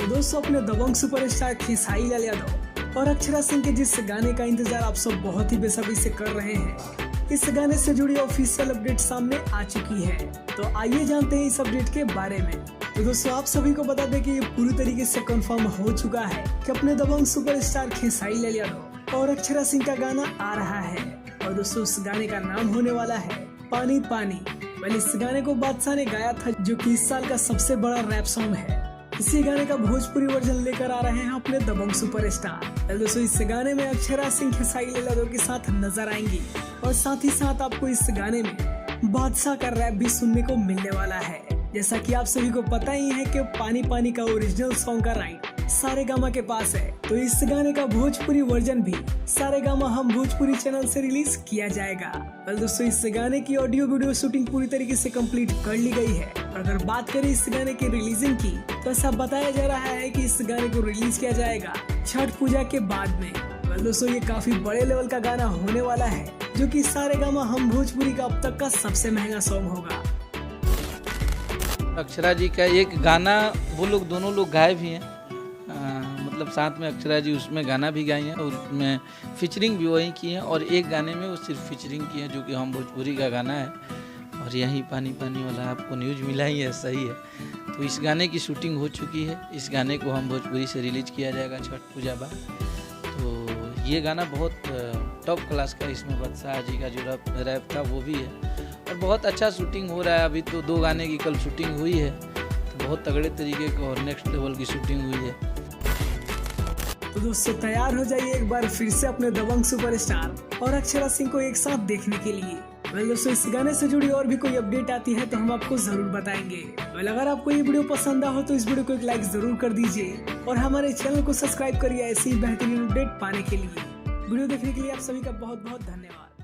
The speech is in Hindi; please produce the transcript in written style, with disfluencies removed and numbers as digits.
तो दोस्तों अपने दबंग सुपरस्टार खेसारी लाल यादव और अक्षरा सिंह के जिस गाने का इंतजार आप सब बहुत ही बेसब्री से कर रहे हैं, इस गाने से जुड़ी ऑफिशियल अपडेट सामने आ चुकी है। तो आइए जानते हैं इस अपडेट के बारे में। तो दोस्तों आप सभी को बता दें कि ये पूरी तरीके से कंफर्म हो चुका है कि अपने दबंग सुपरस्टार खेसारी लाल यादव और अक्षरा सिंह का गाना आ रहा है। और दोस्तों उस गाने का नाम होने वाला है पानी पानी। पहले इस गाने को बादशाह ने गाया था, जो कि इस साल का सबसे बड़ा रैप सॉन्ग है। इसी गाने का भोजपुरी वर्जन लेकर आ रहे हैं अपने दबंग सुपरस्टार। दोस्तों इस गाने में अक्षरा सिंह खेसारी लाल यादव के साथ नजर आएंगी और साथ ही साथ आपको इस गाने में बादशाह का रैप भी सुनने को मिलने वाला है। जैसा कि आप सभी को पता ही है कि पानी पानी का ओरिजिनल सॉन्ग का राइट सारेगामा के पास है, तो इस गाने का भोजपुरी वर्जन भी सारेगामा हम भोजपुरी चैनल से रिलीज किया जाएगा। और दोस्तों इस गाने की ऑडियो वीडियो शूटिंग पूरी तरीके से कंप्लीट कर ली गई है। और अगर बात करें इस गाने की रिलीजिंग की, तो ऐसा बताया जा रहा है कि इस गाने को रिलीज किया जाएगा छठ पूजा के बाद में। और दोस्तों ये काफी बड़े लेवल का गाना होने वाला है, जो कि सारेगामा हम भोजपुरी का अब तक का सबसे महंगा सॉन्ग होगा। अक्षरा जी का एक गाना वो लोग दोनों लोग गाए भी हैं, मतलब साथ में अक्षरा जी उसमें गाना भी गाई हैं और उसमें फीचरिंग भी वही की है। और एक गाने में वो सिर्फ फीचरिंग की है, जो कि हम भोजपुरी का गाना है। और यही पानी पानी वाला आपको न्यूज़ मिला ही है, सही है। तो इस गाने की शूटिंग हो चुकी है। इस गाने को हम भोजपुरी से रिलीज किया जाएगा छठ पूजा बाद। तो ये गाना बहुत टॉप क्लास का, इसमें बादशाह जी का जो रैप था वो भी है और बहुत अच्छा शूटिंग हो रहा है। अभी तो 2 गाने की कल शूटिंग हुई है, तो बहुत तगड़े तरीके का और नेक्स्ट लेवल की शूटिंग हुई है। तो दोस्तों तैयार हो जाइए एक बार फिर से अपने दबंग सुपरस्टार और अक्षरा सिंह को एक साथ देखने के लिए। दोस्तों इस गाने से जुड़ी और भी कोई अपडेट आती है तो हम आपको जरूर बताएंगे। अगर आपको ये वीडियो पसंद हो तो इस वीडियो को एक लाइक जरूर कर दीजिए और हमारे चैनल को सब्सक्राइब करिए ऐसी ही बेहतरीन अपडेट पाने के लिए। वीडियो देखने के लिए आप सभी का बहुत बहुत धन्यवाद।